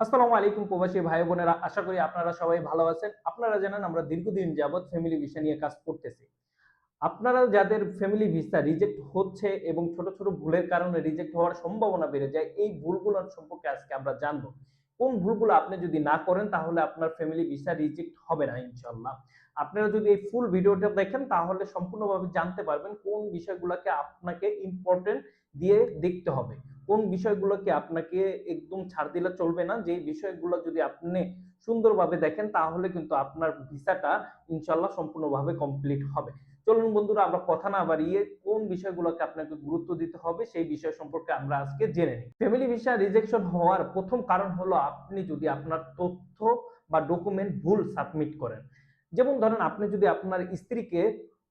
আসসালামু আলাইকুম প্রবাসী ভাই বোনেরা, আশা করি আপনারা সবাই ভালো আছেন। আপনারা জানেন আমরা দীর্ঘদিন যাবৎ ফ্যামিলি ভিসা নিয়ে কাজ করতেছি। আপনারা যাদের ফ্যামিলি ভিসা রিজেক্ট হচ্ছে এবং ছোট, ছোট ভুলের কারণে রিজেক্ট হওয়ার সম্ভাবনা বেড়ে যায়, এই ভুলগুলোর সম্পর্কে আজকে আমরা জানবো। কোন ভুলগুলো আপনি যদি না করেন তাহলে আপনার ফ্যামিলি ভিসা রিজেক্ট হবে না ইনশাআল্লাহ। আপনারা যদি এই ফুল ভিডিওটা দেখেন তাহলে সম্পূর্ণভাবে জানতে পারবেন কোন বিষয়গুলোকে আপনাকে ইম্পোর্টেন্ট দিয়ে দেখতে হবে। কোন বিষয়গুলোকে আপনাকে একদম ছাড় দিলে চলবে না, যেই বিষয়গুলো যদি আপনি সুন্দরভাবে দেখেন তাহলে কিন্তু আপনার ভিসাটা ইনশাআল্লাহ সম্পূর্ণভাবে কমপ্লিট হবে। চলুন বন্ধুরা, আমরা কথা না বাড়িয়ে কোন বিষয়গুলোকে আপনাকে গুরুত্ব দিতে হবে সেই বিষয় সম্পর্কে আমরা আজকে জেনে নিই। ফ্যামিলি ভিসা রিজেকশন হওয়ার প্রথম কারণ হলো আপনি যদি আপনার তথ্য বা ডকুমেন্ট ভুল সাবমিট করেন। যেমন ধরেন আপনি যদি আপনার স্ত্রীকে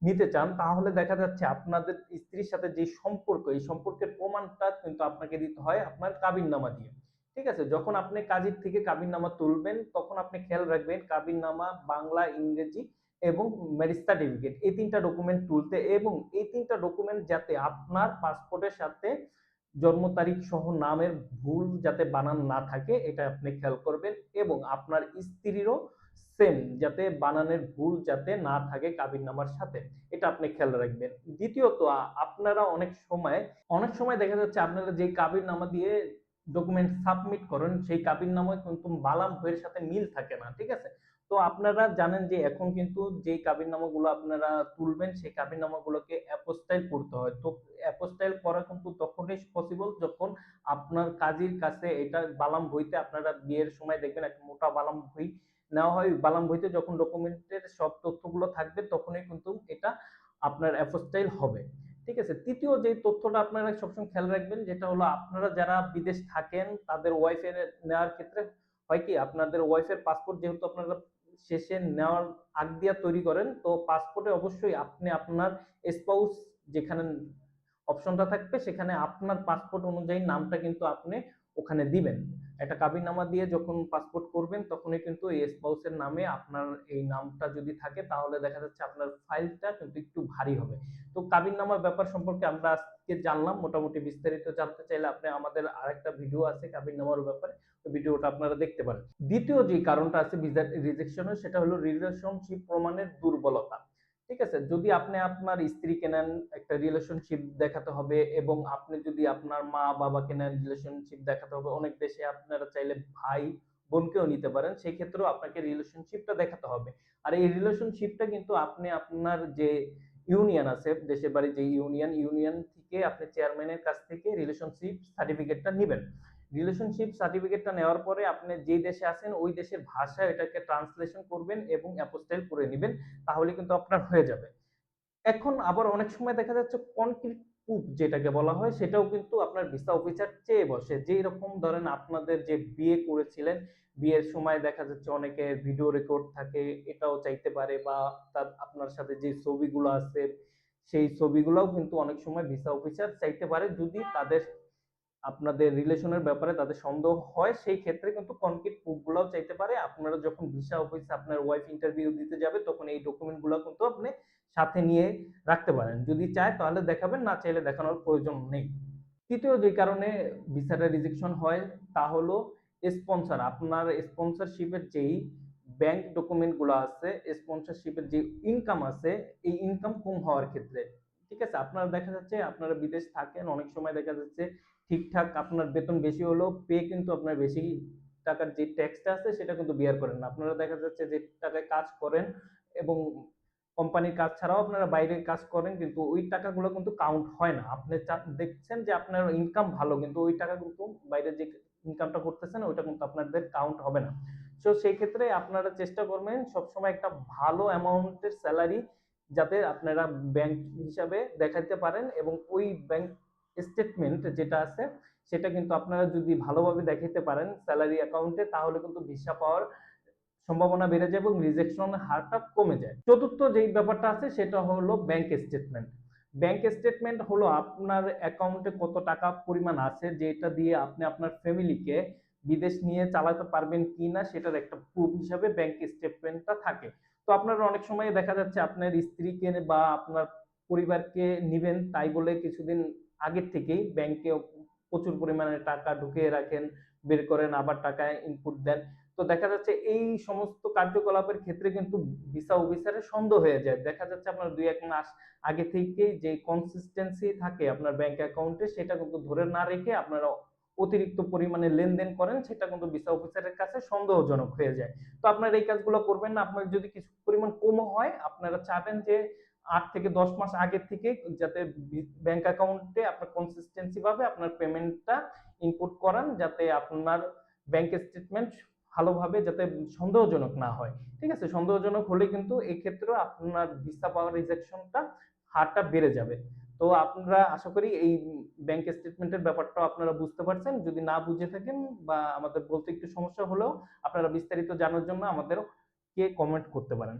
নিতে চান তাহলে দেখা যাচ্ছে আপনাদের স্ত্রীর সাথে যে সম্পর্ক, এই সম্পর্কের প্রমাণটা কিন্তু আপনাকে দিতে হয় আপনার কাবিননামা দিয়ে। ঠিক আছে? যখন আপনি কাজীর থেকে কাবিননামা তুলবেন তখন আপনি খেয়াল রাখবেন কাবিননামা বাংলা, ইংরেজি এবং ম্যারেজ সার্টিফিকেট, এই ৩ টা ডকুমেন্ট তুলতে, এবং এই ৩ টা ডকুমেন্ট যাতে আপনার পাসপোর্টের সাথে জন্ম তারিখ সহ নামের ভুল যাতে বানান না থাকে এটা আপনি খেয়াল করবেন, এবং আপনার স্ত্রীরও সেম যাতে বানানের ভুল যাতে না থাকে কাবিননামার সাথে, এটা আপনি খেয়াল রাখবেন। দ্বিতীয়ত আপনারা অনেক সময় দেখা যাচ্ছে আপনারা যেই কাবিননামা দিয়ে ডকুমেন্ট সাবমিট করেন সেই কাবিননামায় কিন্তু বালাম বইয়ের সাথে মিল থাকে না। ঠিক আছে? তো আপনারা জানেন যে এখন কিন্তু যেই কাবিননামাগুলো আপনারা তুলবেন সেই কাবিননামাগুলোকে অ্যাপোস্টাইল করতে হয়। তো অ্যাপোস্টাইল করা কিন্তু তখনই পসিবল যখন আপনার কাজীর কাছে এটা বালাম বইতে, আপনারা বিয়ের সময় দেখবেন একটা মোটা বালাম বই নেওয়া হয়। বালাম বইতে যখন ডকুমেন্টের সব তথ্যগুলো থাকবে তখনই কিন্তু এটা আপনার অ্যাপোস্টাইল হবে। ঠিক আছে? তৃতীয় যে তথ্যটা আপনারা সবসময় খেয়াল রাখবেন যেটা হলো আপনারা যারা বিদেশ থাকেন তাদের ওয়াইফের নেওয়ার ক্ষেত্রে হয় কি, আপনাদের ওয়াইফের পাসপোর্ট যেহেতু আপনারা শেষে নেওয়ার আগ দিয়া তৈরি করেন, তো পাসপোর্টে অবশ্যই আপনি আপনার স্পাউস যেখানে অপশনটা থাকবে সেখানে আপনার পাসপোর্ট অনুযায়ী নামটা কিন্তু আপনি ওখানে দিবেন। একটা কাবিননামা দিয়ে যখন পাসপোর্ট করবেন তখনই কিন্তু এই স্পাউসের নামে আপনার এই নামটা যদি থাকে তাহলে দেখা যাচ্ছে আপনার ফাইলটা কিন্তু একটু ভারী হবে। তো কাবিননামার ব্যাপার সম্পর্কে আমরা আজকে জানলাম। মোটামুটি বিস্তারিত জানতে চাইলে আপনি আমাদের আরেকটা ভিডিও আছে কাবিননামার ব্যাপারে, ওই ভিডিওটা আপনারা দেখতে পারেন। দ্বিতীয় যে কারণটা আছে ভিসা রিজেকশনের সেটা হলো রিলেশনশিপ প্রমাণের দুর্বলতা। ঠিক আছে? যদি আপনি আপনার স্ত্রীকে নেন একটা রিলেশনশিপ দেখাতে হবে, এবং আপনি যদি আপনার মা বাবাকে নেন রিলেশনশিপ দেখাতে হবে। অনেক দেশে আপনারা চাইলে ভাই বোনকেও নিতে পারেন, সেই ক্ষেত্রেও আপনাকে রিলেশনশিপটা দেখাতে হবে। আর এই রিলেশনশিপটা কিন্তু আপনি আপনার যে ইউনিয়ন আছে, দেশের বাড়ি যে ইউনিয়ন থেকে আপনি চেয়ারম্যানের কাছ থেকে রিলেশনশিপ সার্টিফিকেটটা নিবেন। রিলেশনশিপ সার্টিফিকেটটা নেওয়ার পরে আপনি যেই দেশে আছেন ওই দেশের ভাষায় এটাকে ট্রান্সলেশন করবেন এবং অ্যাপোস্টাইল করে নিবেন, তাহলে কিন্তু আপনার হয়ে যাবে। এখন আবার অনেক সময় দেখা যাচ্ছে কনক্রিট প্রুফ যেটাকে বলা হয় সেটাও কিন্তু আপনার ভিসা অফিসার চেয়ে বসে। যেই রকম ধরেন আপনাদের যে বিয়ে করেছিলেন, বিয়ের সময় দেখা যাচ্ছে অনেকের ভিডিও রেকর্ড থাকে, এটাও চাইতে পারে, বা তার আপনার সাথে যে ছবিগুলো আছে সেই ছবিগুলোও কিন্তু অনেক সময় ভিসা অফিসার চাইতে পারে, যদি তাদের আপনাদের রিলেশনের ব্যাপারে তাদের সন্দেহ হয় সেই ক্ষেত্রে কিন্তু কনক্রিট প্রুফ গুলাও চাইতে পারে। আপনারা যখন ভিসা অফিসে আপনার ওয়াইফ ইন্টারভিউ দিতে যাবে তখন এই ডকুমেন্ট গুলো কিন্তু আপনি সাথে নিয়ে রাখতে পারেন। যদি চায় তাহলে দেখাবেন, না চাইলে দেখানোর প্রয়োজন নেই। তৃতীয় যে কারণে ভিসাটা রিজেকশন হয় তা হলো স্পন্সর। আপনার স্পন্সরশিপের যেই ব্যাংক ডকুমেন্ট গুলো আছে, স্পন্সরশিপের যে ইনকাম আছে, এই ইনকাম কম হওয়ার ক্ষেত্রে। ঠিক আছে? আপনারা দেখা যাচ্ছে আপনারা বিদেশ থাকেন, অনেক সময় দেখা যাচ্ছে ঠিকঠাক আপনার বেতন বেশি হলেও পে কিন্তু আপনার বেশি টাকার যে ট্যাক্সটা আছে সেটা কিন্তু বিয়ার করেন না। আপনারা দেখা যাচ্ছে যে টাকায় কাজ করেন এবং কোম্পানির কাজ ছাড়াও আপনারা বাইরে কাজ করেন কিন্তু ওই টাকাগুলো কিন্তু কাউন্ট হয় না। আপনি দেখছেন যে আপনার ইনকাম ভালো কিন্তু ওই টাকা কিন্তু বাইরে যে ইনকামটা করতেছেন ওইটা কিন্তু আপনাদের কাউন্ট হবে না। সো সেই ক্ষেত্রে আপনারা চেষ্টা করবেন সবসময় একটা ভালো অ্যামাউন্টের স্যালারি যাতে আপনারা ব্যাংক হিসাবে দেখাতে পারেন, এবং ওই ব্যাংক স্টেটমেন্ট যেটা আছে সেটা কিন্তু আপনারা যদি ভালোভাবে দেখাতে পারেন স্যালারি অ্যাকাউন্টে তাহলে কিন্তু ভিসা পাওয়ার সম্ভাবনা বেড়ে যায় এবং রিজেকশন হারটা কমে যায়। চতুর্থ যেই ব্যাপারটা আছে সেটা হলো ব্যাংক স্টেটমেন্ট। ব্যাংক স্টেটমেন্ট হলো আপনার অ্যাকাউন্টে কত টাকা পরিমাণ আছে যেটা দিয়ে আপনি আপনার ফ্যামিলিকে বিদেশ নিয়ে চালাতে পারবেন কিনা সেটার একটা প্রুফ হিসাবে ব্যাংক স্টেটমেন্টটা থাকে। তো আপনারা অনেক সময় দেখা যাচ্ছে আপনার স্ত্রীকে বা আপনার পরিবারকে নিবেন তাই বলে কিছুদিন আগের থেকেই ব্যাংকে প্রচুর পরিমাণে টাকা ঢুকিয়ে রাখেন, বের করেন, আবার টাকা ইনপুট দেন। তো দেখা যাচ্ছে এই সমস্ত কার্যকলাপের ক্ষেত্রে কিন্তু ভিসা অফিসারের সন্দেহ হয়ে যায়। দেখা যাচ্ছে আপনার ২-১ মাস আগে থেকেই যে কনসিস্টেন্সি থাকে আপনার ব্যাংক অ্যাকাউন্টে সেটা কিন্তু ধরে না রেখে আপনারা অতিরিক্ত পরিমাণে লেনদেন করেন, সেটা কিন্তু ভিসা অফিসারের কাছে সন্দেহজনক হয়ে যায়। তো আপনারা এই কাজগুলো করবেন না। আপনার যদি কিছু পরিমাণ কমও হয়, আপনারা চাবেন যে ৮ থেকে ১০ মাস আগের থেকে যাতে ব্যাংক অ্যাকাউন্টে আপনার কনসিস্টেন্সি ভাবে আপনার পেমেন্টটা ইনপুট করান, যাতে আপনার ব্যাংক স্টেটমেন্ট ভালোভাবে যাতে সন্দেহজনক না হয়। ঠিক আছে? সন্দেহজনক হলে কিন্তু এক্ষেত্রেও আপনার ভিসা পাওয়ার রিজেকশনটা হারটা বেড়ে যাবে। তো আপনারা আশা করি এই ব্যাংক স্টেটমেন্টের ব্যাপারটাও আপনারা বুঝতে পারছেন। যদি না বুঝে থাকেন বা আমাদের বলতে একটু সমস্যা হলেও আপনারা বিস্তারিত জানার জন্য আমাদেরকে কমেন্ট করতে পারেন।